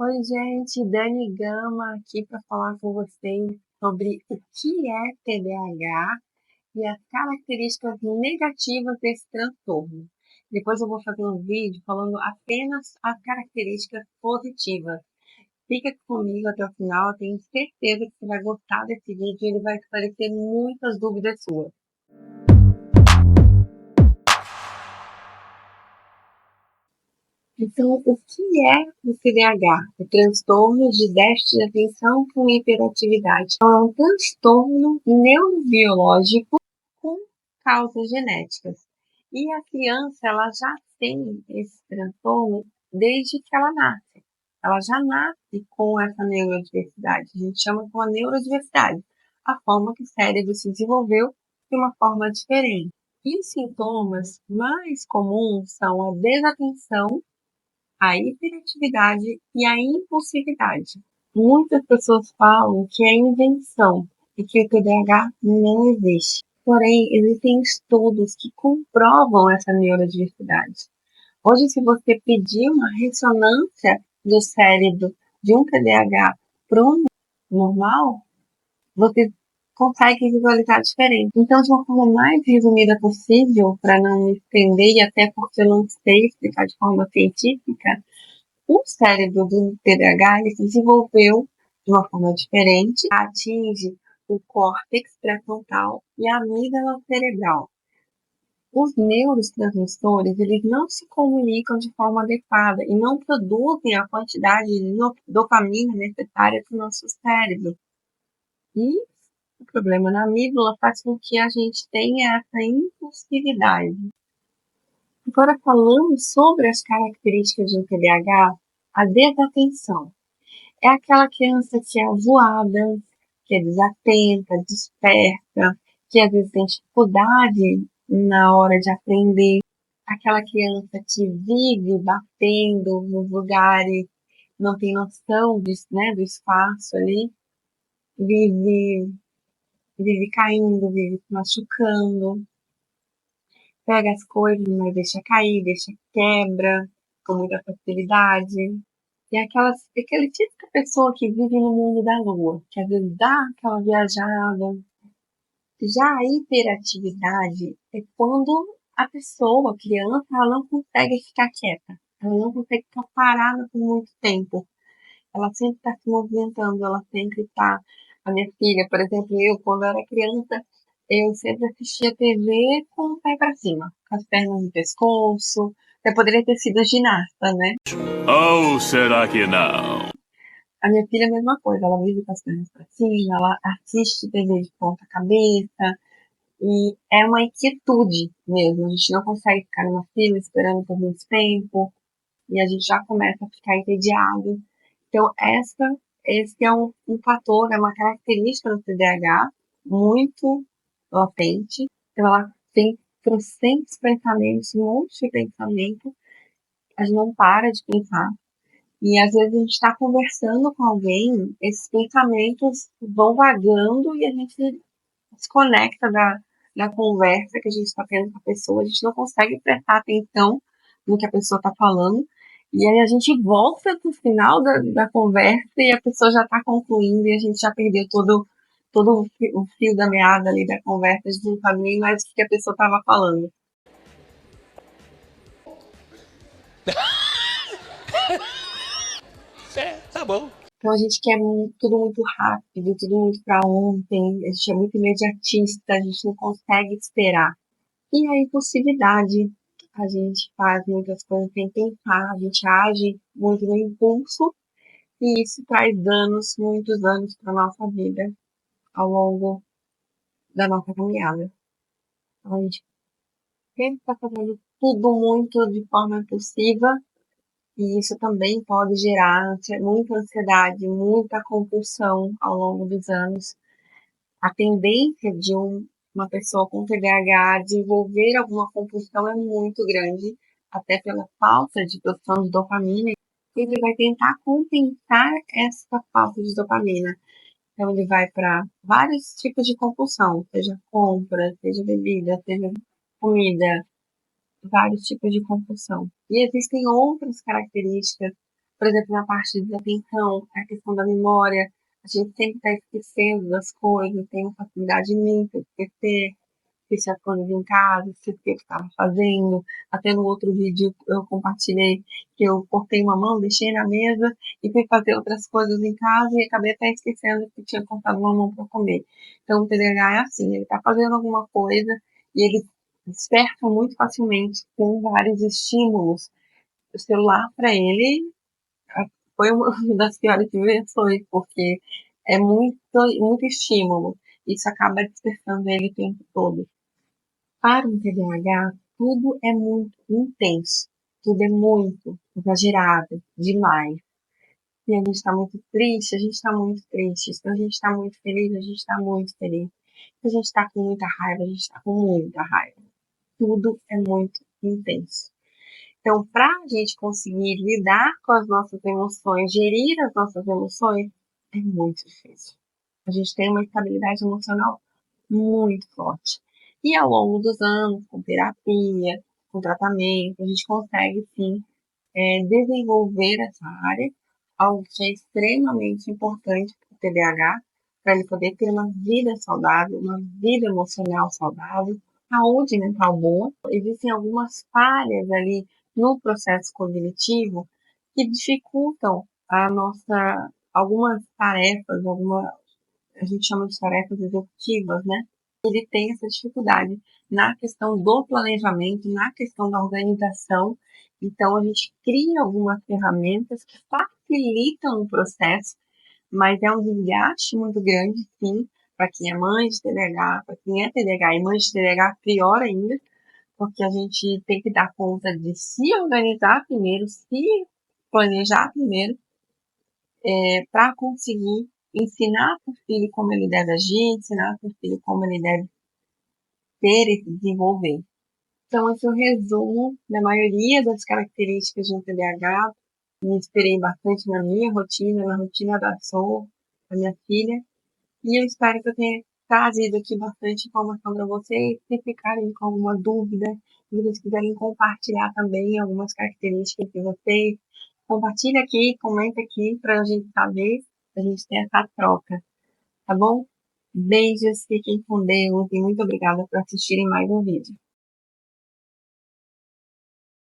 Oi, gente, Dani Gama aqui para falar com vocês sobre o que é TDAH e as características negativas desse transtorno. Depois eu vou fazer um vídeo falando apenas as características positivas. Fica comigo até o final, eu tenho certeza que você vai gostar desse vídeo e ele vai esclarecer muitas dúvidas suas. Então, o que é o TDAH? O transtorno de déficit de atenção com hiperatividade. É um transtorno neurobiológico com causas genéticas. E a criança, ela já tem esse transtorno desde que ela nasce. Ela já nasce com essa neurodiversidade. A gente chama de uma neurodiversidade. A forma que o cérebro se desenvolveu de uma forma diferente. E os sintomas mais comuns são a desatenção, a hiperatividade e a impulsividade. Muitas pessoas falam que é invenção e que o TDAH não existe. Porém, existem estudos que comprovam essa neurodiversidade. Hoje, se você pedir uma ressonância do cérebro de um TDAH para um normal, você consegue visualizar diferente. Então, de uma forma mais resumida possível, para não me estender e até porque eu não sei explicar de forma científica, o cérebro do TDAH ele se desenvolveu de uma forma diferente, atinge o córtex pré-frontal e a amígdala cerebral. Os neurotransmissores eles não se comunicam de forma adequada e não produzem a quantidade de dopamina necessária para o nosso cérebro. E o problema na amígdala faz com que a gente tenha essa impulsividade. Agora, falando sobre as características de um TDAH, a desatenção. É aquela criança que é avoada, que é desatenta, desperta, que às vezes tem dificuldade na hora de aprender. Aquela criança que vive batendo nos lugares, não tem noção do espaço ali, vive, vive caindo, vive se machucando, pega as coisas, mas deixa cair, deixa quebra com muita facilidade. E aquele típica pessoa que vive no mundo da lua, que às vezes dá aquela viajada. Já a hiperatividade é quando a pessoa, a criança, ela não consegue ficar quieta. Ela não consegue ficar parada por muito tempo. Ela sempre está se movimentando, ela sempre está. A minha filha, por exemplo, eu, quando era criança, eu sempre assistia TV com o pé para cima, com as pernas no pescoço. Eu poderia ter sido ginasta, né? Ou será que não? A minha filha é a mesma coisa, ela vive com as pernas para cima, ela assiste TV de ponta cabeça, e é uma inquietude mesmo. A gente não consegue ficar numa fila esperando por muito tempo, e a gente já começa a ficar entediado. Então, esse é um fator, é uma característica do TDAH muito latente. Então, ela tem trocentos pensamentos, um monte de pensamento, a gente não para de pensar. E às vezes a gente está conversando com alguém, esses pensamentos vão vagando e a gente desconecta da conversa que a gente está tendo com a pessoa, a gente não consegue prestar atenção no que a pessoa está falando. E aí a gente volta pro final da conversa e a pessoa já está concluindo e a gente já perdeu todo o fio da meada ali da conversa, a gente não sabe nem mais o que a pessoa estava falando. Tá bom. Então a gente quer tudo muito rápido, tudo muito para ontem, a gente é muito imediatista, a gente não consegue esperar. E a impulsividade, a gente faz muitas coisas sem pensar, a gente age muito no impulso e isso traz danos, muitos danos para nossa vida ao longo da nossa caminhada. Então, a gente sempre está fazendo tudo muito de forma impulsiva e isso também pode gerar muita ansiedade, muita compulsão ao longo dos anos. A tendência de uma pessoa com TDAH a desenvolver alguma compulsão é muito grande, até pela falta de produção de dopamina. Ele vai tentar compensar essa falta de dopamina. Então, ele vai para vários tipos de compulsão, seja compra, seja bebida, seja comida, vários tipos de compulsão. E existem outras características Por exemplo, na parte de atenção, a questão da memória, a gente sempre está esquecendo das coisas, tem uma facilidade imensa de esquecer as coisas em casa, esquecer o que estava fazendo. Até no outro vídeo eu compartilhei que eu cortei uma mão, deixei na mesa e fui fazer outras coisas em casa e acabei até esquecendo que tinha cortado uma mão para comer. Então o TDAH é assim, ele está fazendo alguma coisa e ele desperta muito facilmente com vários estímulos. O celular para ele foi uma das piores invenções, porque é muito estímulo. Isso acaba despertando ele o tempo todo. Para um TDAH, tudo é muito intenso, tudo é muito exagerado, demais. Se a gente está muito triste, a gente está muito triste. Se a gente está muito feliz, a gente está muito feliz. Se a gente está com muita raiva, a gente está com muita raiva. Tudo é muito intenso. Então, para a gente conseguir lidar com as nossas emoções, gerir as nossas emoções, é muito difícil. A gente tem uma estabilidade emocional muito forte. E ao longo dos anos, com terapia, com tratamento, a gente consegue sim desenvolver essa área, algo que é extremamente importante para o TDAH, para ele poder ter uma vida saudável, uma vida emocional saudável, saúde mental boa. Existem algumas falhas ali no processo cognitivo que dificultam algumas tarefas, a gente chama de tarefas executivas, né? Ele tem essa dificuldade na questão do planejamento, na questão da organização. Então, a gente cria algumas ferramentas que facilitam o processo, mas é um desgaste muito grande, sim, para quem é mãe de TDAH, para quem é TDAH e mãe de TDAH, pior ainda, porque a gente tem que dar conta de se organizar primeiro, se planejar primeiro, para conseguir ensinar para o filho como ele deve agir, ensinar para o filho como ele deve ter e se desenvolver. Então, esse é o resumo da maioria das características de um TDAH. Me inspirei bastante na minha rotina, na rotina da Sol, da minha filha, e eu espero que eu tenha trazido aqui bastante informação para vocês. Se ficarem com alguma dúvida, se vocês quiserem compartilhar também algumas características de vocês, compartilha aqui, comenta aqui para a gente saber, para a gente ter essa troca, tá bom? Beijos, fiquem com Deus e muito obrigada por assistirem mais um vídeo.